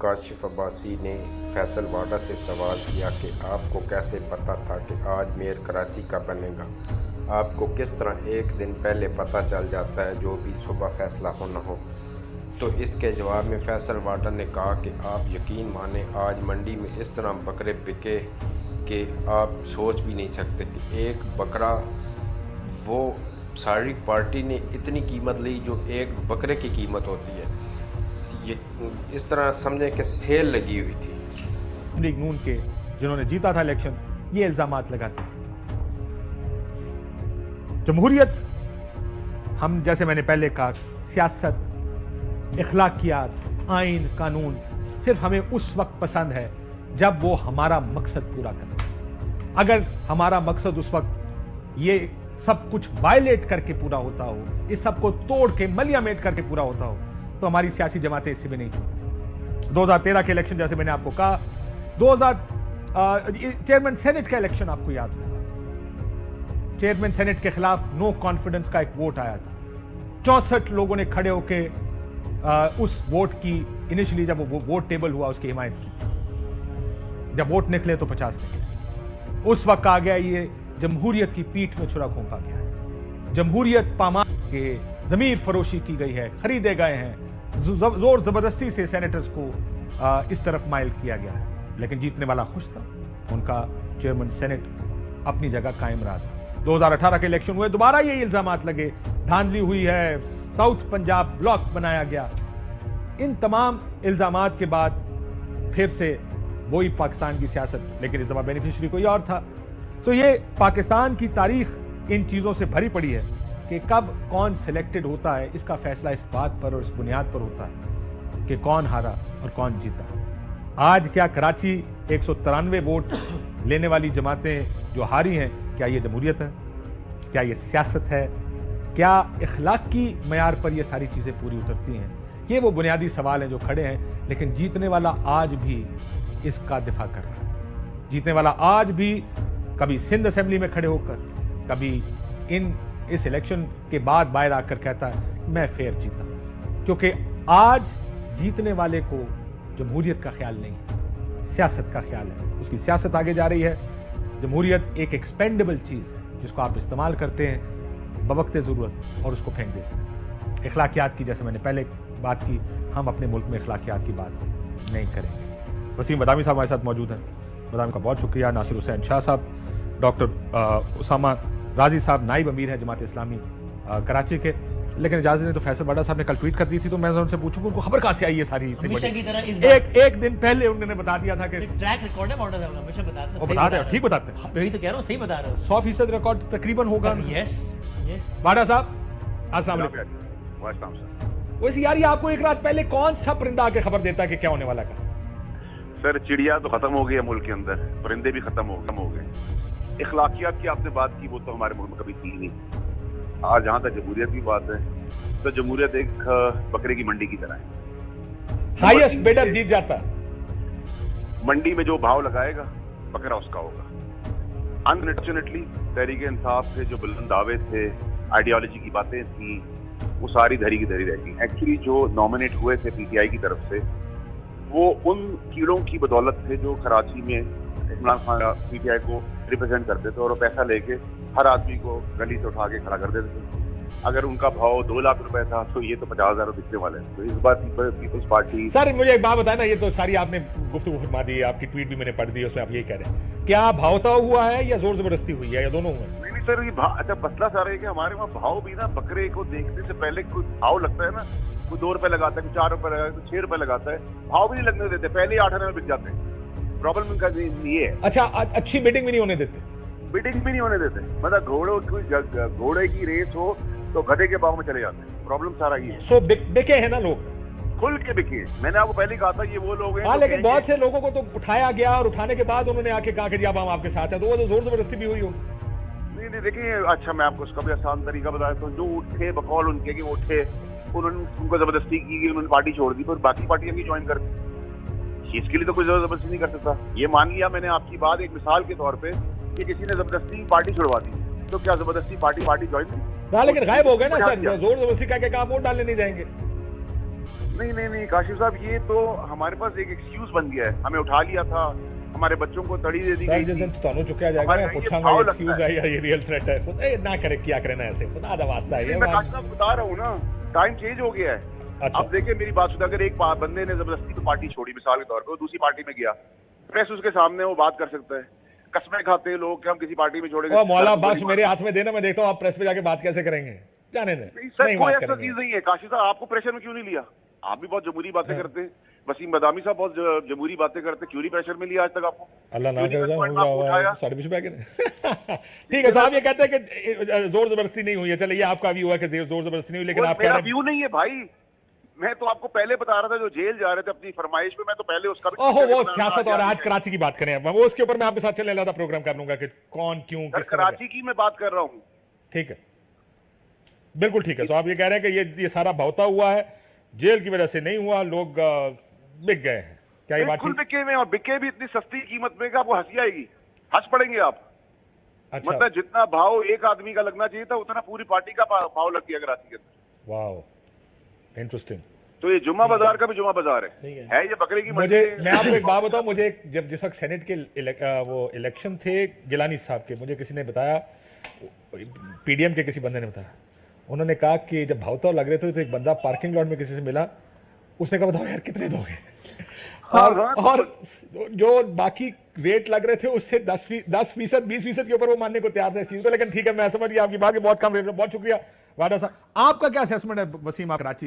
काशिफ अब्बासी ने फैसल वाडा से सवाल किया कि आपको कैसे पता था कि आज मेयर कराची का बनेगा। आपको किस तरह एक दिन पहले पता चल जाता है जो भी सुबह फैसला होना हो। तो इसके जवाब में फैसल वाडा ने कहा कि आप यकीन माने आज मंडी में इस तरह बकरे बिके कि आप सोच भी नहीं सकते कि एक बकरा वो सारी पार्टी ने इतनी कीमत ली जो एक बकरे की कीमत होती है। ये इस तरह समझें कि सेल लगी हुई थी। लीग नून के जिन्होंने जीता था इलेक्शन ये इल्जामात लगाते थे। जमहूरियत, हम जैसे मैंने पहले कहा, सियासत, इखलाकियात, आइन, कानून सिर्फ हमें उस वक्त पसंद है जब वो हमारा मकसद पूरा करे। अगर हमारा मकसद उस वक्त ये सब कुछ वायलेट करके पूरा होता हो, इस सब को तोड़ के मलियामेट करके पूरा होता हो, तो हमारी सियासी जमातें इससे भी नहीं छूटती। 2013 के इलेक्शन जैसे मैंने आपको कहा, चेयरमैन सेनेट का इलेक्शन आपको याद होगा, चेयरमैन सेनेट के खिलाफ नो कॉन्फिडेंस का एक वोट आया था। 64 लोगों ने खड़े होकर उस वोट की, इनिशियली जब वो वोट टेबल हुआ उसकी हिमायत की। जब वोट निकले तो 50 निकले। उस वक्त आ गया ये जमहूरियत की पीठ में छुरा घोंपा गया है। जमहूरियत पामाल के जमीर फरोशी की गई है, खरीदे गए हैं, जोर जबरदस्ती से सेनेटर्स को इस तरफ माइल किया गया है। लेकिन जीतने वाला खुश था, उनका चेयरमैन सेनेट अपनी जगह कायम रहा था। 2018 के इलेक्शन हुए, दोबारा ये इल्जामात लगे, धांधली हुई है, साउथ पंजाब ब्लॉक बनाया गया। इन तमाम इल्जामात के बाद फिर से वही पाकिस्तान की सियासत, लेकिन इस दफा बेनिफिशियरी कोई और था। तो ये पाकिस्तान की तारीख इन चीजों से भरी पड़ी है कि कब कौन सिलेक्टेड होता है, इसका फैसला इस बात पर और इस बुनियाद पर होता है कि कौन हारा और कौन जीता। आज क्या कराची 193 वोट लेने वाली जमातें जो हारी हैं, क्या ये जमहूरियत है? क्या ये सियासत है? क्या इखलाकी मयार पर ये सारी चीजें पूरी उतरती हैं? ये वो बुनियादी सवाल हैं जो खड़े हैं। लेकिन जीतने वाला आज भी इसका दिफा कर रहा है। जीतने वाला आज भी कभी सिंध असेंबली में खड़े होकर, कभी इस इलेक्शन के बाद बाहर आकर कहता है मैं फेयर जीता, क्योंकि आज जीतने वाले को जमहूरियत का ख्याल नहीं है, सियासत का ख्याल है। उसकी सियासत आगे जा रही है। जमहूरियत एक एक्सपेंडेबल चीज है जिसको आप इस्तेमाल करते हैं बवक्त ज़रूरत और उसको फेंक देते हैं। इखलाकियात की, जैसे मैंने पहले बात की, हम अपने मुल्क में इखलाकियात की बात नहीं करेंगे। वसीम बदामी साहब हमारे साथ मौजूद हैं, बदामी का बहुत शुक्रिया। नासिर हुसैन शाह साहब, डॉक्टर उसामा राजी साहब नाइब अमीर है जमात इस्लामी कराची के। लेकिन इजाजत ने तो फैसल वाडा साहब ने कल ट्वीट कर दी थी, तो मैं उनसे पूछूंगा उनको खबर कहाँ से आई है सारी इतनी बड़ी? एक दिन पहले उन्होंने बता दिया था कि ट्रैक रिकॉर्ड है मॉडल साहब, हमेशा बताते हैं, वो बता रहे हैं, ठीक बताते हैं। वही तो कह रहा हूँ, सही बता रहे हो। 100% रिकॉर्ड तकरीबन होगा। यस वाडा साहब अस्सलाम वालेकुम। वैसे यार ये आपको एक रात पहले कौन सा परिंदा आके खबर देता है कि क्या होने वाला का? सर चिड़िया तो खत्म हो गई है मुल्क के अंदर, परिंदे भी खत्म हो गए। इखलाकियात की आपने बात की, वो तो हमारे मुल्क में कभी थी नहीं। आज जहाँ तक जमहूरियत की बात है, तो जमहूरियत एक बकरे की मंडी की तरह है। हाईएस्ट बिडर जीत जाता है। मंडी में जो भाव लगाएगा बकरा उसका होगा। अनफॉर्चुनेटली तहरीक इंसाफ के जो बुलंद दावे थे, आइडियोलॉजी की बातें थी, वो सारी धरी की धरी रह गई। एक्चुअली जो नॉमिनेट हुए थे पीटीआई की तरफ से, वो उन कीड़ों की बदौलत थे जो कराची में इमरान खान पीटीआई को रिप्रेजेंट करते थे, और वो पैसा लेके हर आदमी को गली से उठा के खड़ा कर देते थे। अगर उनका भाव 2 लाख रुपए था तो ये तो 50,000 बिकने वाले हैं। तो इस बार पीपल्स पार्टी। सर मुझे एक बात बताया ना, ये तो सारी आपने गुफ्तगू फरमा दी, आपकी ट्वीट भी मैंने पढ़ दी, उसमें आप ये कह रहे हैं क्या भावता हुआ है या जोर जबरदस्ती हुई है या दोनों हुए? नहीं सर, ये अच्छा मसला सारा है कि हमारे वहाँ भाव भी ना, बकरे को देखने से पहले कोई भाव लगता है ना, कोई 2 रुपए लगाता है, कोई 4 रुपए लगाता है, कोई 6 रुपए लगाता है, भाव भी नहीं लगने देते, पहले ही 8 आने में बिक जाते हैं। प्रॉब्लम इनका ये है। अच्छा, अच्छी बिडिंग भी नहीं होने देते? बिडिंग भी नहीं होने देते, मतलब घोड़े की रेस हो तो गधे के भाव में चले जाते हैं। प्रॉब्लम सारा ये है। सो बिके हैं ना लोग, खुल के बिके। मैंने आपको पहले कहा था ये वो लोग हैं। हाँ, लेकिन बहुत से लोगों को तो उठाया गया और उठाने के बाद उन्होंने आके कहा कि जी अब हम आपके साथ हैं, तो वो तो जोर जबरदस्ती भी हुई हो। नहीं देखिए, अच्छा मैं आपको उसका भी आसान तरीका बताया। तो जो उठे बकौल उनके कि वो उठे, उन्होंने उनको जबरदस्ती की, उन्होंने पार्टी छोड़ दी, फिर बाकी पार्टियां भी ज्वाइन कर दी। इसके लिए तो कोई जबरदस्ती नहीं कर सकता। ये मान लिया मैंने आपकी बात एक मिसाल के तौर पे कि किसी ने जबरदस्ती पार्टी छुड़वा दी, तो क्या जबरदस्ती पार्टी ज्वाइन नहीं? हाँ, लेकिन गायब हो गए ना सर, जोर जबरदस्ती कह के आप वोट डालने नहीं जाएंगे। नहीं काशिफ साहब, ये तो हमारे पास एक एक्सक्यूज बन गया है। हमें उठा लिया था, हमारे बच्चों को तड़ी दे दी सर गई जिस थी। दिन ਤੁਹਾਨੂੰ ਚੁੱਕਿਆ ਜਾਏਗਾ हमारे मैं यहाँ ये पूछांगा भाव ये लगता एक्सक्यूज है। है या ये रियल थ्रेट है। खुद ए ना करे, क्या करना ऐसे, खुदा दा वास्ता है ये मैं काशिफ साहब बता रहा हूँ ना, टाइम चेंज हो गया है। अच्छा। अब देखिए मेरी बात सुनिए, अगर एक बंदे ने जबरदस्ती तो पार्टी छोड़ी, मिसाल के तौर पर वो दूसरी पार्टी में गया, प्रेस उसके सामने वो बात कर सकता है। कसमें खाते हैं लोग कि हम किसी पार्टी में छोड़ेंगे। ओ मौला बख्श मेरे हाथ में देना, मैं देखता हूँ आप प्रेस पे जाके बात कैसे करेंगे, जाने दें, सर नहीं कोई बात ऐसा करेंगे। चीज नहीं है। काशिफ साहब आपको प्रेशर में क्यों नहीं लिया? आप भी बहुत जमहूरी बातें करते हैं, वसीम बदामी साहब बहुत जमहूरी बातें करते हैं, क्यों नहीं प्रेशर में लिया आज तक आपको? अल्लाह ना क्यों नहीं करे पॉइंट आपको उठाया? साढ़े बीस रुपए ठीक है साहब, ये कहते हैं कि जोर जबरदस्ती नहीं हुई है। चलिए ये आपका व्यू है कि जोर जबरदस्ती नहीं हुई, लेकिन वो आप कह मेरा रहे हैं व्यू नहीं है भाई। मैं तो आपको पहले बता रहा था, जो जेल जा रहे थे अपनी फरमाइश पे, मैं तो पहले उसका भी ओहो वो सियासत और आज कराची की बात करें, वो उसके ऊपर मैं आपके साथ चलने वाला था, प्रोग्राम कर लूंगा कि कौन क्यों सर किस तरह का। कराची की मैं बात कर रहा हूँ। ठीक है, बिल्कुल ठीक है। तो आप ये कह रहे हैं कि ये सारा भौता हुआ है, जेल की वजह से नहीं हुआ, लोग बिक गए हैं, क्या ये बात बिल्कुल ठीक? बिके हुए हैं, और बिके भी इतनी सस्ती कीमत में कि आपको हंसी आएगी, हंस पड़ेंगे आप। अच्छा, मतलब जितना भाव एक आदमी का लगना चाहिए था, उतना पूरी पार्टी का भाव लग गया कराची के अंदर। वाह इंटरेस्टिंग। तो ये जुम्मा बाजार का भी जुम्मा बाजार है ये बकरे की मुझे मंडी। मैं आपको एक बात बताऊं, मुझे जब जिस वक्त सेनेट के वो इलेक्शन थे गिलानी साहब के, मुझे किसी ने बताया, पीडीएम के किसी बंदे ने बताया, उन्होंने कहा कि जब भावता लग रहे थे तो एक बंदा पार्किंग लॉट में किसी से मिला, उसने कहा बताओ यार कितने दोगे, और जो बाकी रेट लग रहे थे उससे 10% 20% के ऊपर वो मानने को तैयार थे इस चीज को। लेकिन ठीक है, मैं समझ गया आपकी बात, के बहुत कम रेट में। बहुत शुक्रिया वाडा साहब। आपका क्या असेसमेंट है वसीम कराची